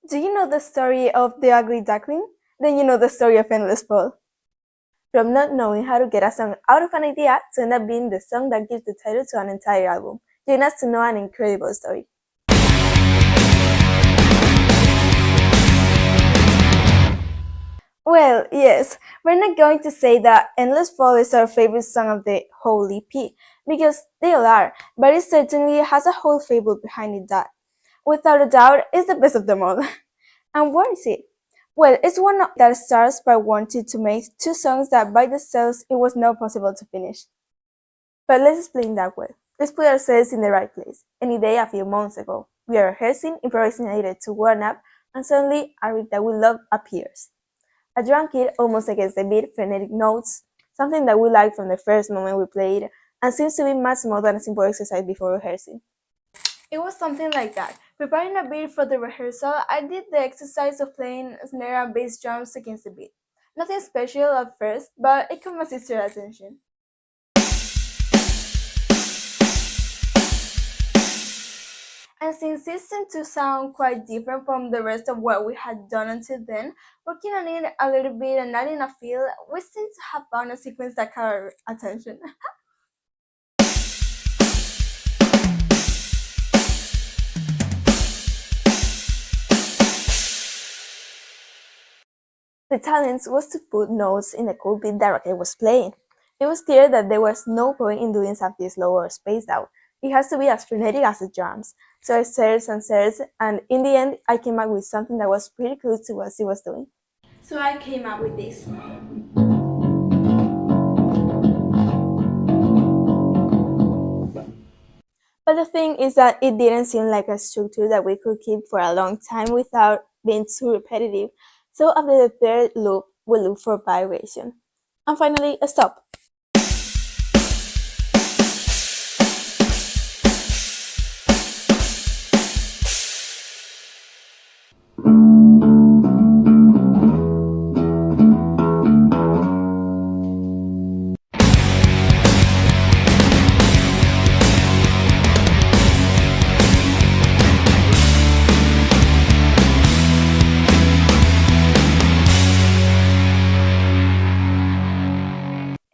Do you know the story of the ugly duckling? Then you know the story of Endless Fall. From not knowing how to get a song out of an idea to end up being the song that gives the title to an entire album. Join us to know an incredible story. Well, yes, we're not going to say that Endless Fall is our favorite song of the whole EP, because they all are, but it certainly has a whole fable behind it that, without a doubt, is the best of them all. And what is it? Well, it's one that starts by wanting to make two songs that by themselves it was not possible to finish. But let's explain that way. Let's put ourselves in the right place. Any day a few months ago, we are rehearsing, improvising needed to warm up, and suddenly a riff that we love appears. A drum kit almost against the beat, frenetic notes, something that we liked from the first moment we played, and seems to be much more than a simple exercise before rehearsing. It was something like that. Preparing a beat for the rehearsal, I did the exercise of playing snare and bass drums against the beat. Nothing special at first, but it caught my sister's attention. And since it seemed to sound quite different from the rest of what we had done until then, working on it a little bit and adding a feel, we seemed to have found a sequence that caught our attention. The challenge was to put notes in the cool beat that Raquel was playing. It was clear that there was no point in doing something slow or spaced out. It has to be as frenetic as the drums. So I searched, and in the end, I came up with something that was pretty close to what she was doing. So I came up with this. But the thing is that it didn't seem like a structure that we could keep for a long time without being too repetitive. So after the third loop, we look for variation. And finally, a stop.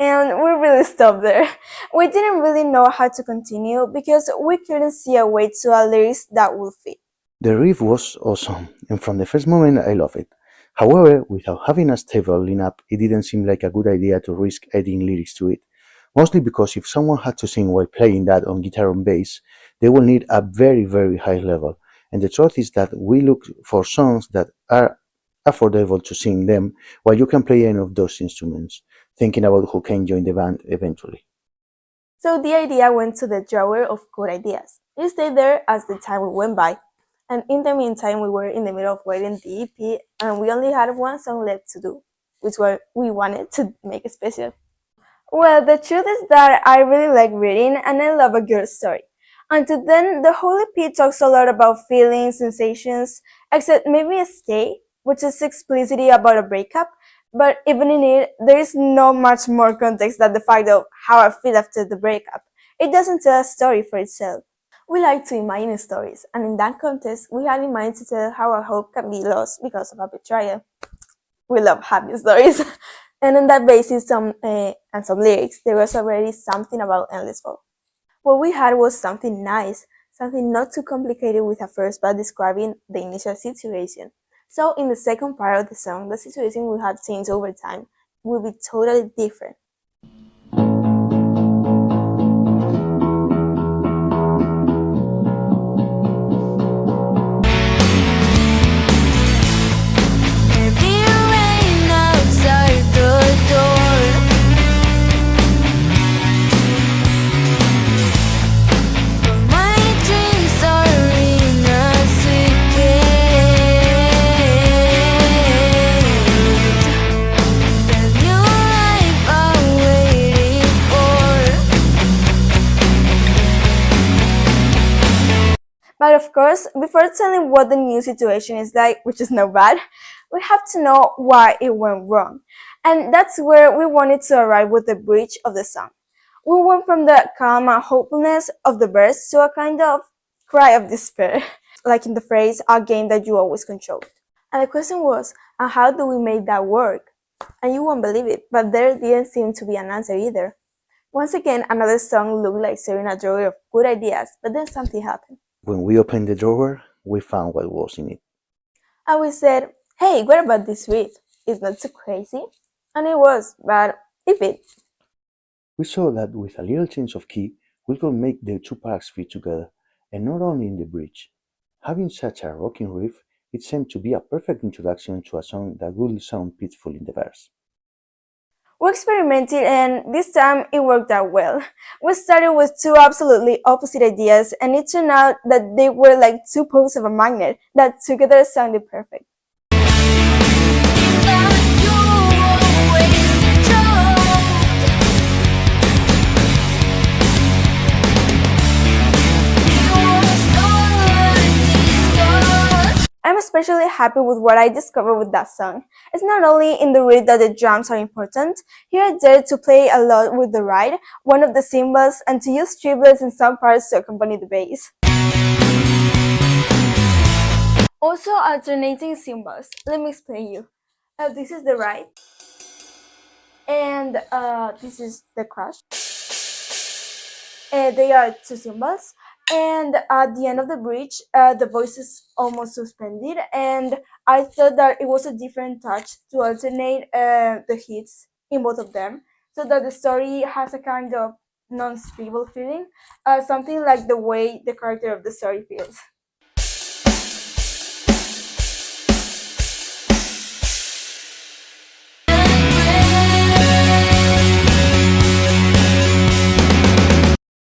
And we really stopped there. We didn't really know how to continue because we couldn't see a way to a lyrics that would fit. The riff was awesome, and from the first moment I loved it. However, without having a stable lineup, it didn't seem like a good idea to risk adding lyrics to it. Mostly because if someone had to sing while playing that on guitar and bass, they will need a very, very high level. And the truth is that we look for songs that are affordable to sing them while you can play any of those instruments, thinking about who can join the band eventually. So the idea went to the drawer of good ideas. It stayed there as the time went by. And in the meantime, we were in the middle of writing the EP, and we only had one song left to do, which was we wanted to make special. Well, the truth is that I really like reading and I love a good story. Until then, the whole EP talks a lot about feelings, sensations, except maybe a stay, which is explicitly about a breakup. But even in it, there is not much more context than the fact of how I feel after the breakup. It doesn't tell a story for itself. We like to imagine stories, and in that context, we had in mind to tell how a hope can be lost because of a betrayal. We love happy stories. And on that basis, and some lyrics, there was already something about endless fall. What we had was something nice, something not too complicated with a first part describing the initial situation. So in the second part of the song, the situation will have changed over time, will be totally different. But of course, before telling what the new situation is like, which is not bad, we have to know why it went wrong. And that's where we wanted to arrive with the bridge of the song. We went from the calm and hopefulness of the verse to a kind of cry of despair. like in the phrase, a game that you always control. And the question was, and how do we make that work? And you won't believe it, but there didn't seem to be an answer either. Once again, another song looked like sharing a drawer of good ideas, but then something happened. When we opened the drawer, we found what was in it. And we said, hey, what about this read? It's not too crazy. And it was, but it fit. We saw that with a little change of key, we could make the two parts fit together, and not only in the bridge. Having such a rocking riff, it seemed to be a perfect introduction to a song that would sound peaceful in the verse. We experimented and this time it worked out well. We started with two absolutely opposite ideas and it turned out that they were like two poles of a magnet that together sounded perfect. I'm especially happy with what I discovered with that song. It's not only in the read that the drums are important, here I dared to play a lot with the ride, one of the cymbals, and to use triplets in some parts to accompany the bass. Also alternating cymbals. Let me explain you. This is the ride, and this is the crash. They are two cymbals, and at the end of the bridge, the voice is almost suspended, and I thought that it was a different touch to alternate the hits in both of them, so that the story has a kind of non-stable feeling, something like the way the character of the story feels.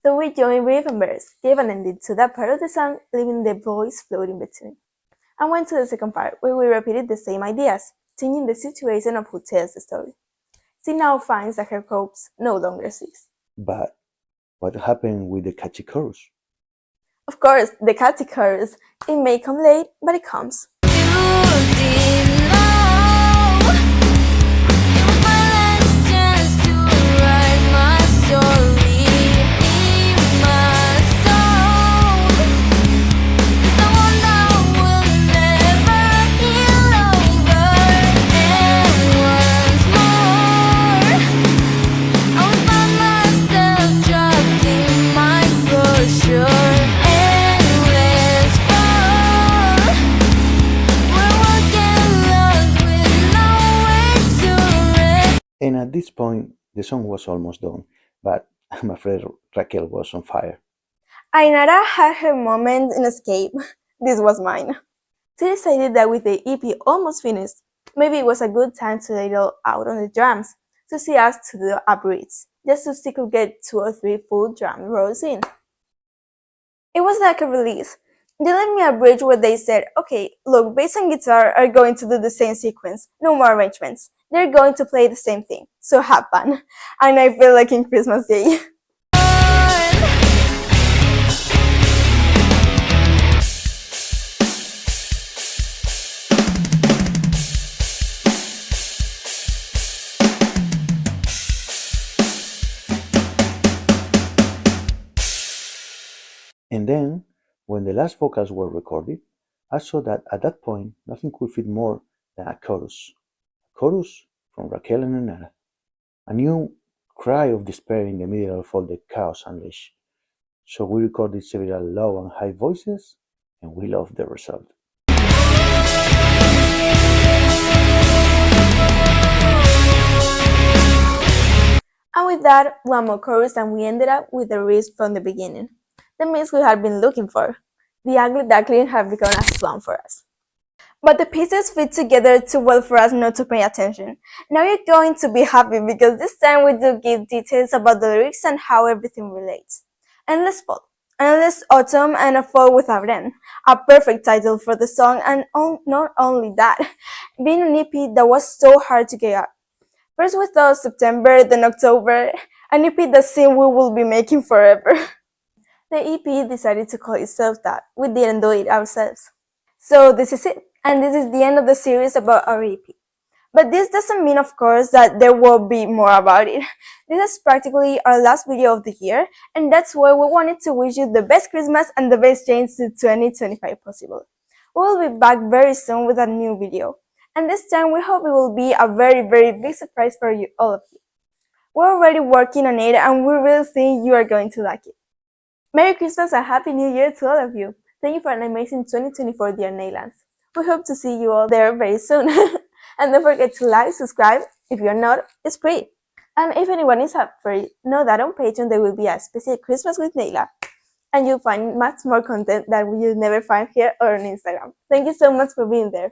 So we joined riff and verse, gave an ending to that part of the song, leaving the voice floating between. And went to the second part, where we repeated the same ideas, changing the situation of who tells the story. She now finds that her hopes no longer exist. But what happened with the catchy chorus? Of course, the catchy chorus. It may come late, but it comes. And at this point, the song was almost done, but I'm afraid Raquel was on fire. Ainara had her moment in escape. This was mine. She decided that with the EP almost finished, maybe it was a good time to lay it all out on the drums, so she asked to do a bridge, just so she could get 2 or 3 full drum rolls in. It was like a release. They left me a bridge where they said, okay, look, bass and guitar are going to do the same sequence, no more arrangements. They're going to play the same thing, so have fun. And I feel like in Christmas Day. And then, when the last vocals were recorded, I saw that at that point nothing could fit more than a chorus. A chorus from Raquel and Neyla. A new cry of despair in the middle of all the chaos unleashed. So we recorded several low and high voices, and we loved the result. And with that, one more chorus and we ended up with the riff from the beginning. The mix we had been looking for. The ugly duckling had become a swan for us. But the pieces fit together too well for us not to pay attention. Now you're going to be happy because this time we do give details about the lyrics and how everything relates. Endless fall, endless autumn, and a fall without end. A perfect title for the song, and not only that, being an EP that was so hard to get up. First we thought September, then October, an EP that seemed we will be making forever. The EP decided to call itself that. We didn't do it ourselves. So this is it, and this is the end of the series about our EP. But this doesn't mean, of course, that there will be more about it. This is practically our last video of the year, and that's why we wanted to wish you the best Christmas and the best change to 2025 possible. We will be back very soon with a new video, and this time we hope it will be a very, very big surprise for you, all of you. We're already working on it, and we really think you are going to like it. Merry Christmas and Happy New Year to all of you. Thank you for an amazing 2024, dear Neylands. We hope to see you all there very soon. And don't forget to like, subscribe. If you're not, it's free. And if anyone is up for it, know that on Patreon there will be a special Christmas with Neyla. And you'll find much more content that you'll never find here or on Instagram. Thank you so much for being there.